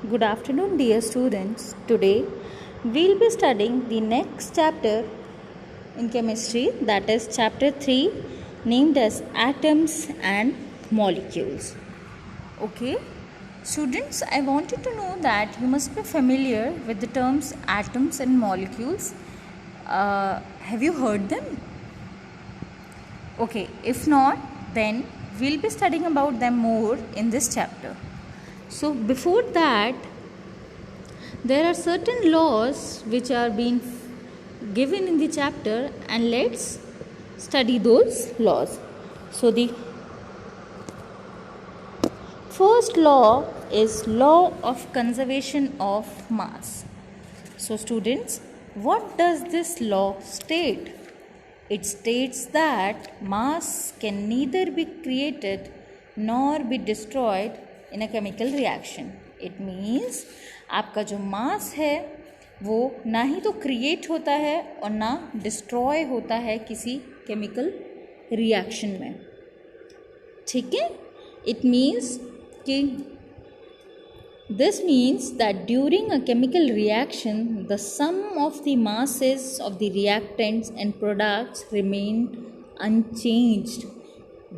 Good afternoon, dear students. Today we'll be studying the next chapter in chemistry, that is chapter 3, named as atoms and molecules. Okay, students, I want you to know that you must be familiar with the terms atoms and molecules. Have you heard them? Okay, if not, then we'll be studying about them more in this chapter. So before that, there are certain laws which are being given in the chapter, and let's study those laws. So the first law is law of conservation of mass. So students, what does this law state? It states that mass can neither be created nor be destroyed in a chemical reaction. It means आपका जो मास है वो ना ही तो create होता है और ना डिस्ट्रॉय होता है किसी केमिकल रिएक्शन में. ठीक है. इट मीन्स कि this means that during a chemical reaction the sum of the masses of the reactants and products remain unchanged.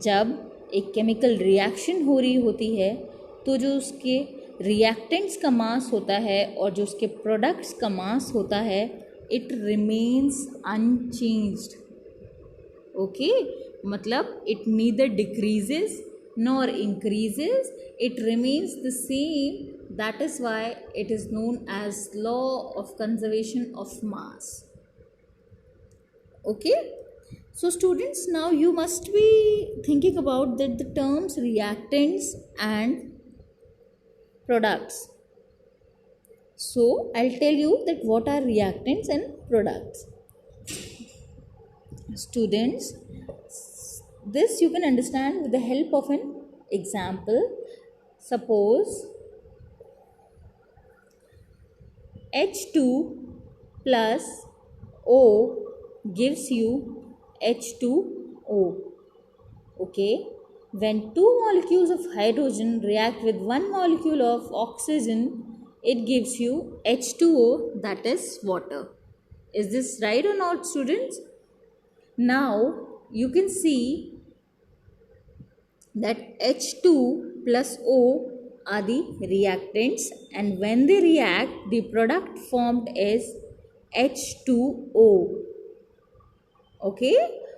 जब एक केमिकल रिएक्शन हो रही होती है तो जो उसके रिएक्टेंट्स का मास होता है और जो उसके प्रोडक्ट्स का मास होता है इट रिमेन्स अनचेंज्ड. ओके, मतलब it neither decreases nor increases, it remains the same. That is why it is known as law of conservation of mass. Okay, so students, now you must be thinking about that the terms reactants and products. So I'll tell you that what are reactants and products. Students, this you can understand with the help of an example. Suppose H2 plus O gives you H2O. Okay, when two molecules of hydrogen react with one molecule of oxygen, it gives you H2O, that is water. Is this right or not, students? Now you can see that H2 plus O are the reactants, and when they react the product formed is H2O. Okay,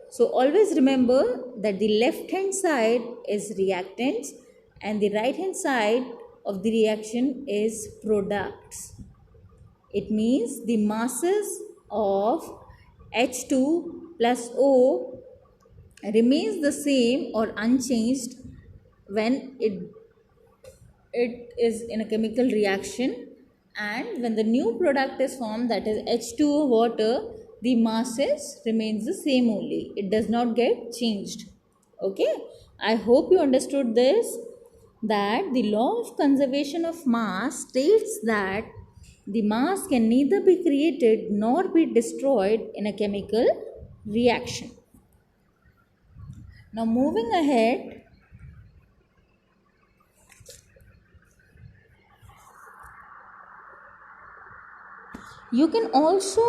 so always remember that the left hand side is reactants and the right hand side of the reaction is products. It means the masses of H2 plus O remains the same or unchanged when it is in a chemical reaction, and when the new product is formed, that is H2O water, the masses remains the same only. It does not get changed. Okay, I hope you understood this, that the law of conservation of mass states that the mass can neither be created nor be destroyed in a chemical reaction. Now moving ahead, you can also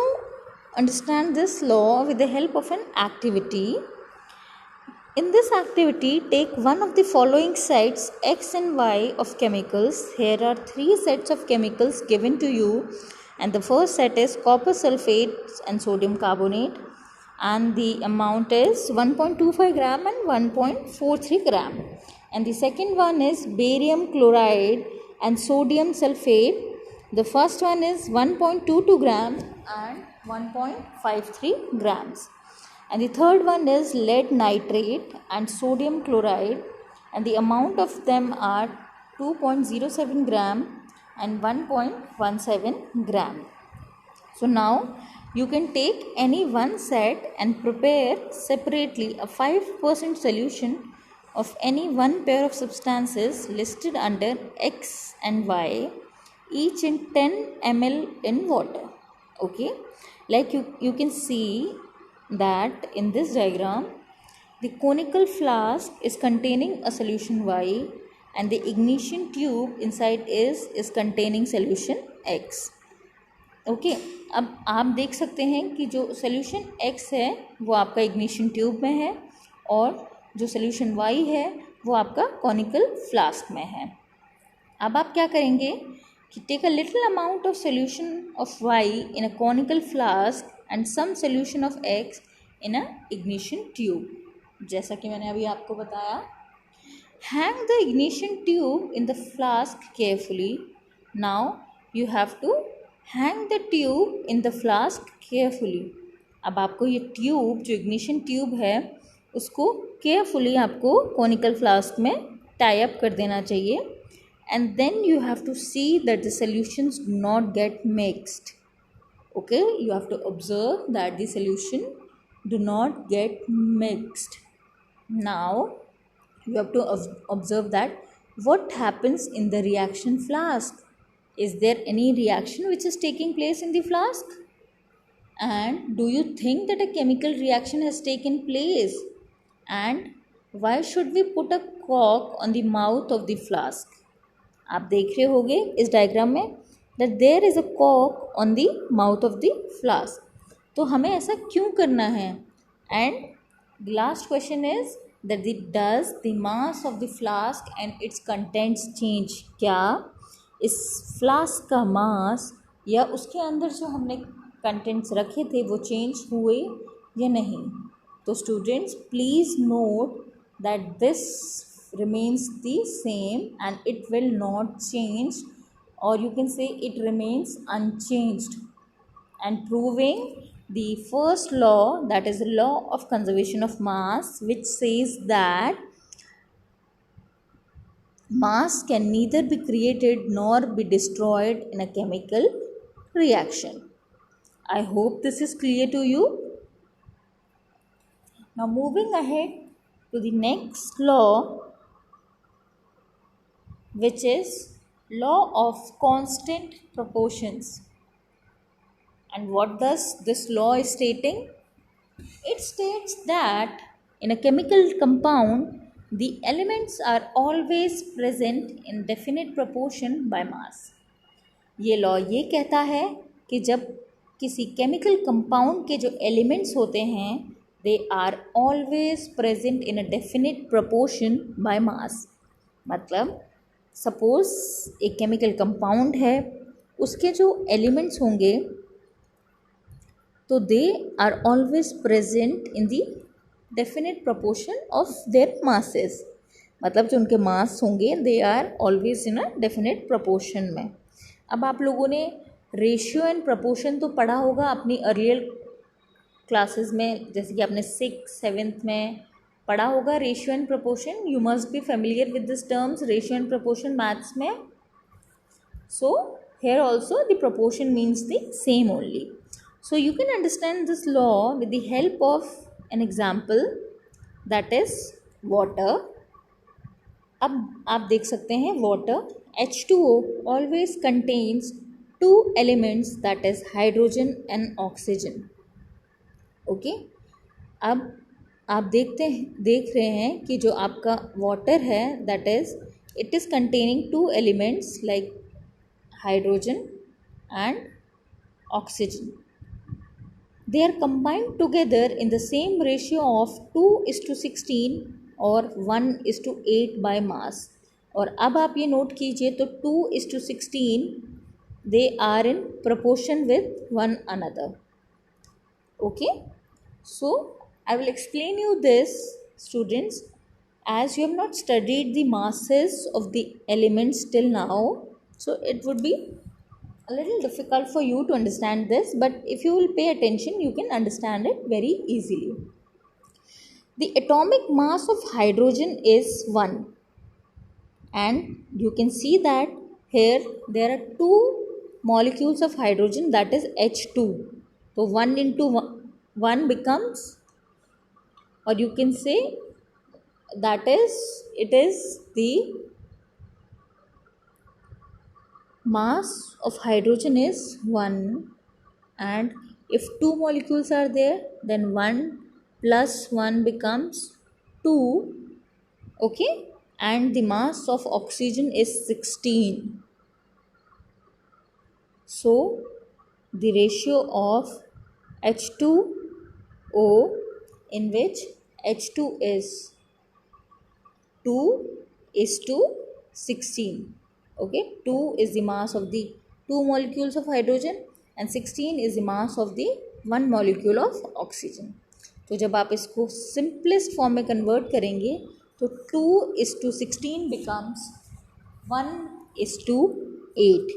understand this law with the help of an activity. In this activity, take one of the following sets X and Y of chemicals. Here are three sets of chemicals given to you, and the first set is copper sulfate and sodium carbonate, and the amount is 1.25 gram and 1.43 gram. And the second one is barium chloride and sodium sulfate. The first one is 1.22 gram and 1.53 grams. And the third one is lead nitrate and sodium chloride, and the amount of them are 2.07 gram and 1.17 gram. So now you can take any one set and prepare separately a 5% solution of any one pair of substances listed under X and Y, each in 10 ml in water. Okay, like you can see that in this diagram the conical flask is containing a solution Y, and the ignition tube inside is containing solution X. Okay अब आप देख सकते हैं कि जो solution X है वो आपका इग्निशन ट्यूब में है और जो सोल्यूशन Y है वो आपका कॉनिकल फ्लास्क में है. अब आप क्या करेंगे कि take a little amount of solution of Y in a conical flask and some solution of X in a ignition tube. जैसा कि मैंने अभी आपको बताया, hang the ignition tube in the flask carefully. Now you have to hang the tube in the flask carefully. अब आपको ये tube जो इग्निशन ट्यूब है उसको केयरफुली आपको कॉनिकल फ्लास्क में टाई अप कर देना चाहिए. And then you have to see that the solutions do not get mixed. okay, you have to observe that the solution do not get mixed. Now you have to observe that what happens in the reaction flask. Is there any reaction which is taking place in the flask? And do you think that a chemical reaction has taken place? And why should we put a cork on the mouth of the flask? आप देख रहे होंगे इस diagram में that there is a cork on the mouth of the flask. तो हमें ऐसा क्यों करना है? And the last question is that does the mass of the flask and its contents change? क्या इस फ्लास्क का मास या उसके अंदर जो हमने कंटेंट्स रखे थे वो चेंज हुए या नहीं? तो students please note that this remains the same and it will not change, or you can say it remains unchanged, and proving the first law, that is the law of conservation of mass, which says that mass can neither be created nor be destroyed in a chemical reaction. I hope this is clear to you. Now moving ahead to the next law, which is law of constant proportions. And what does this law is stating? It states that in a chemical compound the elements are always present in definite proportion by mass. ये law ये कहता है कि जब किसी chemical compound के जो elements होते हैं they are always present in a definite proportion by mass. मतलब सपोज एक केमिकल कंपाउंड है, उसके जो एलिमेंट्स होंगे तो they are always present in the definite proportion of their masses. मतलब जो उनके मास होंगे they are always in a definite proportion में. अब आप लोगों ने रेशियो एंड प्रपोर्शन तो पढ़ा होगा अपनी अर्लियर क्लासेस में, जैसे कि आपने 6th 7th में पढ़ा होगा ratio and proportion. You must be familiar with this terms ratio and proportion maths में. सो here also the proportion means the same only. So you can understand this law with the help of an example, that is water. अब आप देख सकते हैं water H2O always contains two elements, that is hydrogen and oxygen. Okay, अब आप देख रहे हैं कि जो आपका वाटर है that is it is containing two elements like hydrogen and oxygen. They are combined together in the same ratio of 2:16 or 1:8 by mass. और अब आप ये नोट कीजिए तो 2:16 they are in proportion with one another. Okay, so I will explain you this, students, as you have not studied the masses of the elements till now, so it would be a little difficult for you to understand this, but if you will pay attention you can understand it very easily. The atomic mass of hydrogen is 1, and you can see that here there are two molecules of hydrogen, that is H2. So 1 into 1 becomes, or you can say that is it is the mass of hydrogen is 1, and if two molecules are there then 1 plus 1 becomes 2. Okay, and the mass of oxygen is 16. So the ratio of H2O, in which H2 is 2 is to 16. Okay, 2 is the mass of the two molecules of hydrogen and 16 is the mass of the one molecule of oxygen. तो जब आप इसको simplest form में convert करेंगे तो 2 is to 16 becomes 1 is to 8.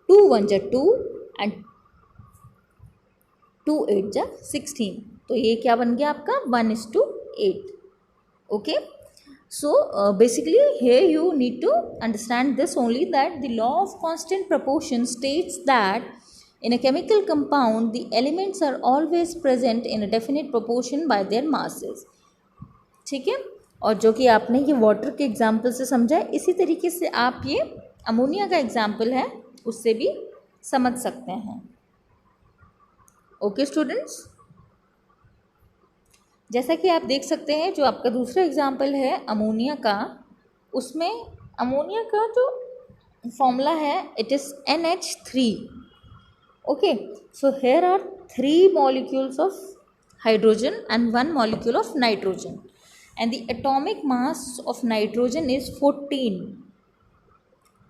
2 1 जा 2 and 2 8 जा 16. तो ये क्या बन गया आपका 1 is to 8. Okay. So basically here you need to understand this only, that the law of constant proportion states that in a chemical compound the elements are always present in a definite proportion by their masses. ठीक है, और जो कि आपने ये water के example से समझा है, इसी तरीके से आप ये अमोनिया का एग्जाम्पल है उससे भी समझ सकते हैं. ओके स्टूडेंट्स, जैसा कि आप देख सकते हैं जो आपका दूसरा एग्जाम्पल है अमोनिया का, उसमें अमोनिया का जो फॉर्मूला है it is NH3. Okay, so here are 3 molecules of hydrogen and 1 molecule of nitrogen, and the atomic mass of nitrogen is 14.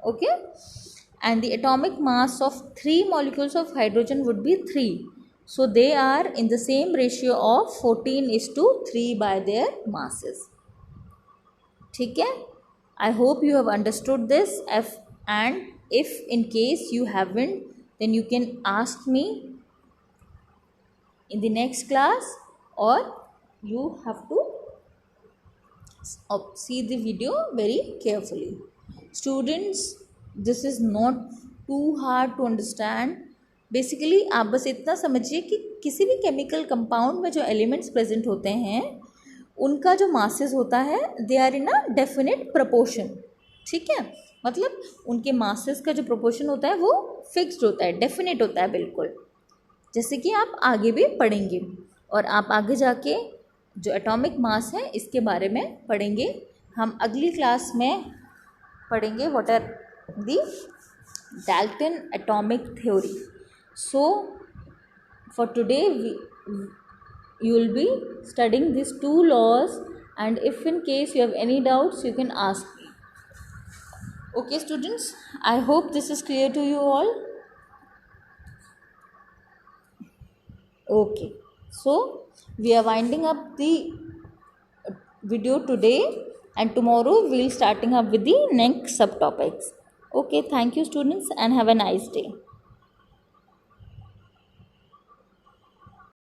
Okay, and the atomic mass of 3 molecules of hydrogen would be 3. So they are in the same ratio of 14 is to 3 by their masses. ठीक है, I hope you have understood this, and if in case you haven't, then you can ask me in the next class, or you have to see the video very carefully. Students, this is not too hard to understand. Basically आप बस इतना समझिए कि किसी भी chemical compound में जो elements present होते हैं उनका जो मासेस होता है they are in a definite proportion. ठीक है, मतलब उनके मासेस का जो प्रोपोर्शन होता है वो फिक्स्ड होता है, डेफिनेट होता है बिल्कुल, जैसे कि आप आगे भी पढ़ेंगे. और आप आगे जाके जो एटॉमिक मास है इसके बारे में पढ़ेंगे. हम अगली क्लास में पढ़ेंगे what are the Dalton atomic theory. So for today you will be studying these 2 laws, and if in case you have any doubts you can ask me. Okay students, I hope this is clear to you all. Okay, so we are winding up the video today, and tomorrow we will starting up with the next subtopics. Okay, thank you students and have a nice day.